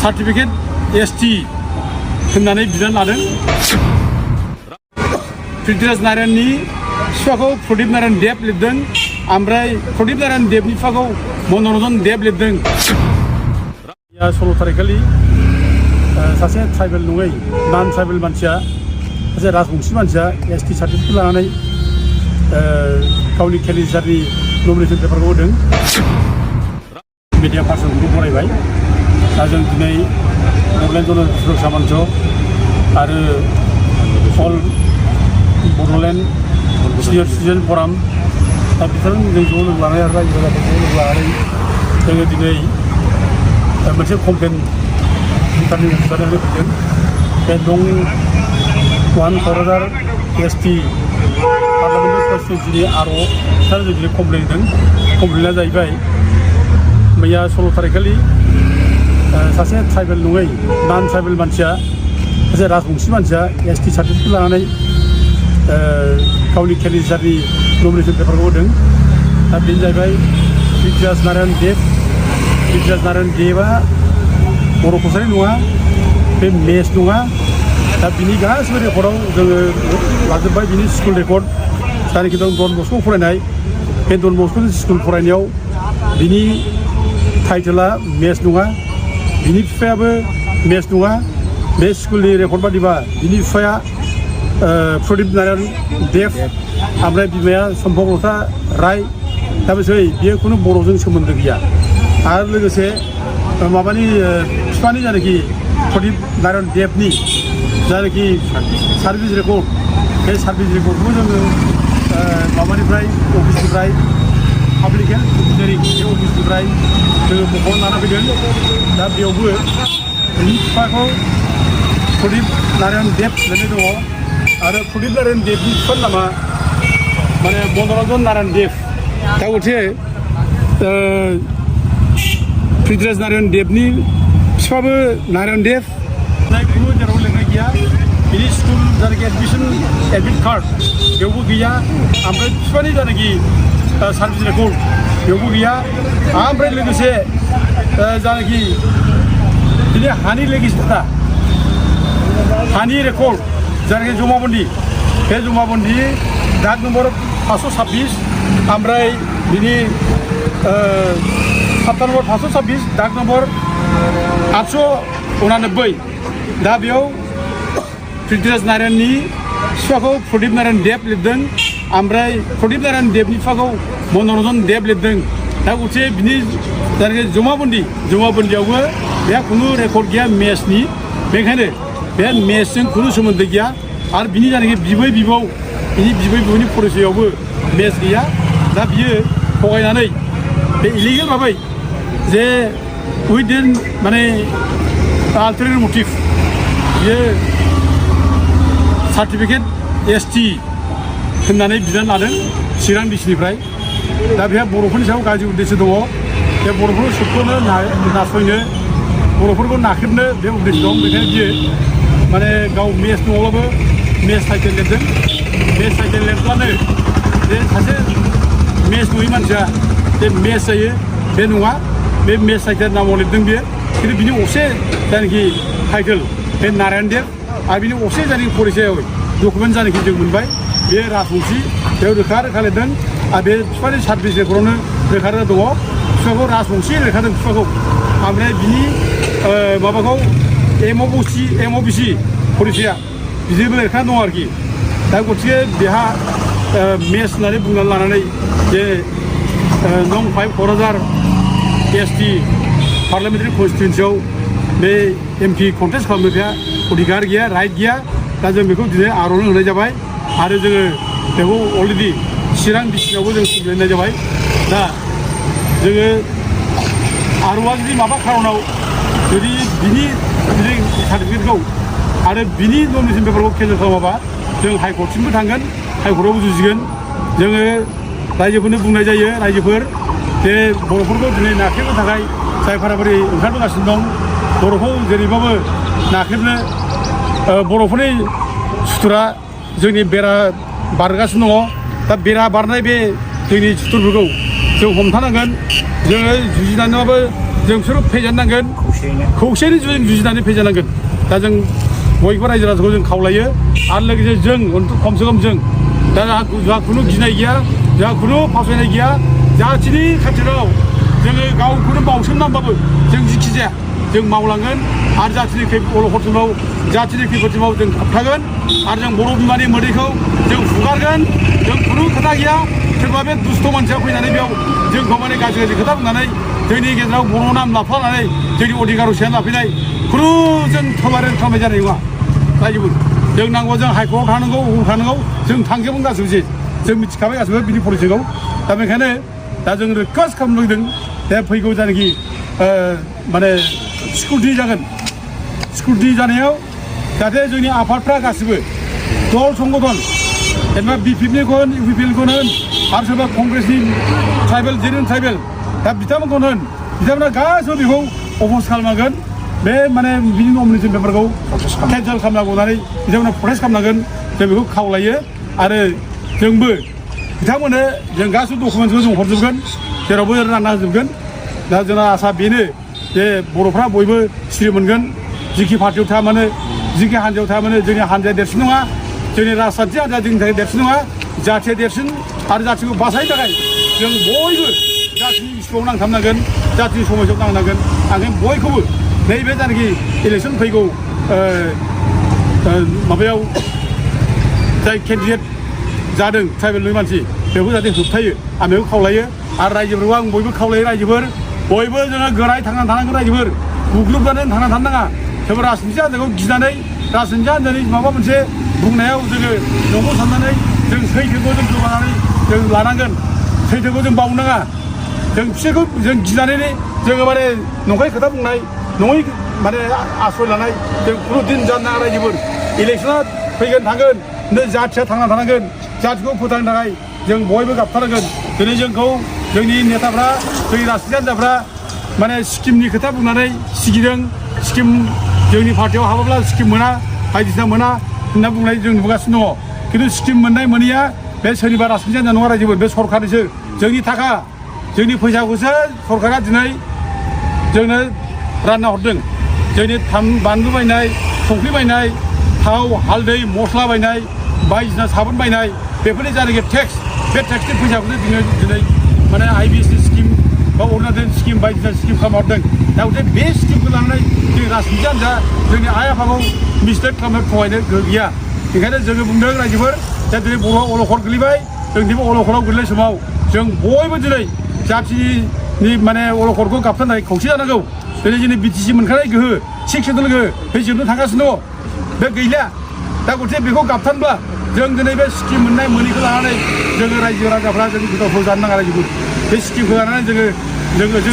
Certificate ST होननानै बिनानै लादों। पृथ्वीराज नारायणनि बिफाखौ प्रदीप नारायण देब लिरदों, ओमफ्राय प्रदीप नारायण देबनि बिफाखौ मनरन्जन देब लिरदों। 16 तारिखखालि सासे ट्राइबेल नङै नन ट्राइबेल मानसिया, सासे राजबंशी मानसिया ST सार्टिफिकेट लानानै गावनि केन्डिडेटनि नमिनेसन पेपारखौ होदों। मिडिया पार्सनखौ बरायबाय। दा जों दिनै बड'लेण्ड जन सुरक्षा मन्च आरो अल बड'लेण्ड सिनियर सिटिजेन फराम, दा बिथांमोन जों ज' लोगो लानाय आरो रायजो राजाफोरखौ लोगो लानानै जोङो दिनै मोनसे कमप्लेन भुटाननि बुजानानै फैदों। बे नं 1 क'क्राझार ST पार्लामेन्टारि कन्स्टिटुन्सिनि बिथांजों जों दिनै कमप्लेन होदों। कमप्लेना जाहैबाय मैया 16 तारिखखालि सासे ट्राइबेल नङै नन ट्राइबेल मानसिया, सासे राजबंशी मानसिया ST सार्टिफिकेट लानानै गावनि केन्डिडेटनि नमिनेसन पेपारखौ होदों। दा बेनो जाहैबाय पृथ्वीराज नारायण देब। पृथ्वीराज नारायण देबआ बर' कसारि नङा, बे मेस नङा। दा बिनि गासिबो रेकर्डआव जोङो लाजोब्बाय। बिनि स्कुल रेकर्ड जायनाखि दं डन बस्क' फरायनाय, बे डन बस्क' स्कुल फरायनायाव बिनि टाइटेला मेस नङा, बिनि बिफायाबो मेस नङा। बे स्कुलनि रेकर्ड बादिबा बिनि बिफाया प्रदीप नारायण देब, ओमफ्राय बिमाया सम्भबलता राय। दा बियो खुनु बर'जों सोमोन्दो गैया। आरो लोगोसे माबानि बिफानि जायनाखि प्रदीप नारायण देबनि जायनाखि सार्भिस रेकर्ड, बे सार्भिस रेकर्डखौ जोङो माबानिफ्राय अफिसनिफ्राय पाब्लिक हेल्थ इन्जिनियारिं बे अफिसनिफ्राय जोङो बख'नानै लाना फैदों। दा बेयावबो बिनि बिफाखौ प्रदीप नारायण देब लिरनाय दङ, आरो प्रदीप नारायण देबनि बिफानि नामा माने मनरन्जन नारायण देब। दा गथे पृथ्वीराज नारायण देबनि बिफाबो नारायण देब, खुनु जेराव लिरनाय गैया। बिनि स्कुल जायनाखि एडमिट कार्ड बेयावबो गैया, ओमफ्राय बिफानि जायनाखि सार्भिस रेकर्ड बेयावबो गैया। ओमफ्राय लोगोसे जायनाखि बिनि हानि लेगिस्लेटार, हानि रेकर्ड जायनाखि जमाबन्दी, बे जमाबन्दी दाग नम्बर 526, ओमफ्राय बिनि साप्ता नम्बर 526, दाग नम्बर 889। दा बेयाव पृथ्वीराज नारायणनि बिफाखौ प्रदीप नारायण देब लिरदों, ओमफ्राय प्रदीप नारायण देबनि बिफाखौ मनरन्जन देब लिरदों। दा गथे बिनि जायनाखि जमाबन्दियावबो बेहा खुनु रेकर्ड गैया मेसनि, बेखायनो बे मेसजों खुनु सोमोन्दो गैया। आरो बिनि जायनाखि बिबै बिबौनि परिचयआवबो मेस गैया। दा बियो थगायनानै बे इलिगेल भाबै जे उइदिन माने आल्टारनेटिभ मटिभ बियो सार्टिफिकेट ST होननानै बिनानै लादों चिरां डिस्ट्रिक्टनिफ्राय। दा बेहा बर'फोरनि सायाव गाज्रि उद्देश्य दङ। बे बर'फोरखौ सोबख'नो नासयनो, बर'फोरखौ नाख्रेबनो बे उद्देश्य दं। बेखायनो बियो माने गाव मेस नङाब्लाबो मेस टाइटेल लिरदों। मेस टाइटेल लिरब्लानो बे सासे मेस नङि मानसिया बे मेस जायो, बे नङा। बे मेस टाइटेल नामाव लिरदों बियो, खिन्थु बिनि असे जायनाखि टाइटेल बे नारायण देब, आरो बिनि असे जायनाखि परिचय डकुमेन्ट जायनाखि जों मोनबाय बे राजबंशी, बेयाव रोखा रोखा लिरदों। आरो बे बिफानि सार्भिस रेकर्डआवनो रोखा रोखा दङ। बिफाखौ राजबंशी लिरखादों बिफाखौ, ओमफ्राय बिनि माबाखौ MOBC परिचया बिदिबो लिरखा दङ आरोखि। दा गथिखे बेहा मेस होननानै बुंनानै लानानै जे नं 5 क'क्राझार ST पार्लामेन्टारि कन्स्टिटुन्सियाव बे MP कन्टेस्ट खालामनो बेहा अधिकार गैया, राइट गैया। दा जों बेखौ दिनै आर'नाइ होनाय जाबाय, आरो जोङो बेखौ अलरेडि चिरां डिस्ट्रिक्टआवबो जों खुंनाय जाबाय। दा जोङो आर'आ जुदि माबा खार'नाव जुदि बिनि सार्टिफिकेटखौ आरो बिनि नमिनेसन पेपारखौ केन्सेल खालामाबा जों हाइकर्टसिमबो थांगोन, हाइकर्टआवबो जुजिगोन। जोङो रायजोफोरनो बुंनाय जायो, रायजोफोर जे बर'फोरखौ दिनै नाख्रेबनो थाखाय जायफोरा बोरै ओंखारबोगासिनो दं, बर'खौ जेरैबाबो नाख्रेबनो बर'फोरनि सुथुरा जोंनि बेरा बारगासिनो दङ। दा बेरा बारनाय बे जोंनि सुथुरफोरखौ जों हमथानांगोन। जोङो जुजिनानैबाबो जों बिसोरखौ फेजेननांगोन खौसेयैनो जों जुजिनानै फेजेननांगोन दा जों बयबो रायजो राजाखौ जों खावलायो आरो लोगोसे जों खमसे खम जों दा जोंहा खुनु गिनाय गैया जोंहा खुनु फावसायनाय गैया जाथिनि खाथियाव जोङो गावखौनो बावसोमनांबाबो जों जिखि जाया जों मावलांगोन आरो जाथिनि अलखदसिमाव जाथिनि खैफोदसिमाव जों थाबथागोन आरो जों बर' बिमानि मोदैखौ जों हुगारगोन जों खुनु खोथा गैया सोरबा बे दुस्थ' मानसिया फैनानै बेयाव जोंखौ माने गाज्रि गाज्रि खोथा बुंनानै जोंनि गेजेराव बर' नाम लाफ्लानानै जोंनि अधिकार सेयान लाफैनाय खुनु जों खालामनाय जानाय नङा रायजोफोर जों नांगौ जों हाइकर्टआव थानांगौ थानांगौ जों थांजोबगोन गासिबो जों मिथिखाबाय गासिबो बिनि पलिसिखौ दा बेखायनो दा जों रिकुवेस्ट खालामनो लुगैदों बे फैगौ जायनाखि माने सिकिउरिटि जागोन सिकिउरिटि जानायाव जाहाथे जोंनि आफादफ्रा गासिबो दल संगठन जेनेबा बिपिएफनिखौ होन इउपिपिएलखौ होन आरो सोरबा कंग्रेसनि ट्राइबेल जेरेन ट्राइबेल दा बिथांमोनखौ होन बिथांमोना गासिबो बेखौ अफस खालामनांगोन बे माने बिनि नमिनेसन पेपारखौ केन्सेल खालामनांगौ होननानै बिथांमोना प्रटेस्ट खालामनांगोन जों बेखौ खावलायो आरो जोंबो बिथांमोननो जों गासिबो डकुमेन्टखौ जों हरजोबगोन जेरावबो रानना होजोबगोन दा जोंना आसा बेनो जे बर'फ्रा बयबो सिरि मोनगोन जिखि पार्टियाव थाया मानो जिखि हान्जायाव थाया मानो जोंनि हान्जाया देरसिन नङा जोंनि राजखान्थि हान्जाया जोंनि थाखाय देरसिन नङा जाथिया देरसिन आरो जाथिखौ बासायनो थाखाय जों बयबो जाथिनि इस्युआव नांथाबनांगोन जाथिनि समाजाव नांनांगोन आं बयखौबो नैबे जायनाखि इलेक्सन फैगौ माबायाव जाय केन्डिडेट जादों ट्राइबेलनि मानसि बेखौ जाहाथे होबथायो आं बेखौ खावलायो आरो रायजोफोरखौ आं बयबो खावलायो रायजोफोर बयबो जोङो गोरायै थांनानै थानांगोन रायजोफोर गुग्रुबनानै थांनानै थानो नाङा सोरबा राजनिथि हान्जाखौ गिनानै राजनिथि हान्जानि माबा मोनसे बुंनायाव जोङो नंगौ साननानै जों सैथोखौ जों गोमानानै जों लानांगोन सैथोखौ जों बावनो नाङा जों बिसोरखौ जों गिनानै जोङो माने नंखाय खोथा बुंनाय नङै माने आश्रय लानाय जों खुनु दिन जानो नाङा रायजोफोर इलेक्सना फैगोन थांगोन नै जाथिया थांना थानांगोन जातिखौ फोथांनो थाखाय जों बयबो गाबथारनांगोन दिनै जोंखौ जोंनि नेताफ्रा जोंनि राजनिथि हान्जाफ्रा माने स्किमनि खोथा बुंनानै सिगिदों स्किम जोंनि पार्टियाव हाबाब्ला स्किम मोना बायदिसिना मोना होनना बुंनाय जों नुगासिनो दङ खिन्थु स्किम मोननाय मोनैया बे सोरनिबा राजनिथि हान्जा नङा रायजोफोर बे सरकारनिसो जोंनि थाखा जोंनि फैसाखौसो सरकारा दिनै जोंनो रानना हरदों जोंनि बानलु बायनाय संख्रि बायनाय थाव हालदै मस्ला बायनाय बायदिसिना साबोन बायनाय बेफोरनि जायनाखि टेक्स बे टेक्सनि फैसाखौनो दिनै माने आइबिएसनि स्किम बा अरुणाचल स्किम बायदिसिना स्किम खालामहरदों दा बे स्किमखौ लानानै जोंनि राजनिथि हान्जा जोंनि आइ आफाखौ मिसलेट खालामनो थगायनो गोहो गैया बेखायनो जोङो बुंदों रायजोफोर दा दिनै बर'आ अलखद गोलैबाय जों दिनै अलखदाव गोलैनाय समाव जों बयबो दिनै जाथिनि माने अलखदखौ गाबथानो थाखाय खौसे जानांगौ दिनै जोंनि बिटिसि मोनखानाय गोहो सिक्सजों लोगो बे जोबनो थांगासिनो दङ बे गैला दा गथिखे बेखौ गाबथानब्ला जों दिनै बे स्किम मोननाय मोनैखौ लानानै जोङो रायजो राजाफ्रा जों गोदावखौ जानो नाङा रायजोफोर बे स्किमखौ लानानै जों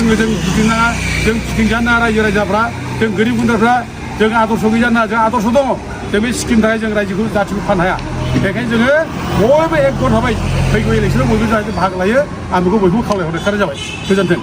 गिदिंनाङा जों फिथिंजानो नाङा रायजो राजाफ्रा जों गोरिब गुन्द्राफ्रा जों आदर्श गैजानो नाङा जों आदर्श दङ जों बे स्किमनि थाखाय जों रायजोखौ जाथिखौ फाननो हाया बेखायनो जोङो बयबो एकगत थाबाय फैगौ इलेक्सनाव बयबो जाहाथे बाहागो लायो आं बेखौ बयबो खावलायहरनाय जाबाय गोजोन्थों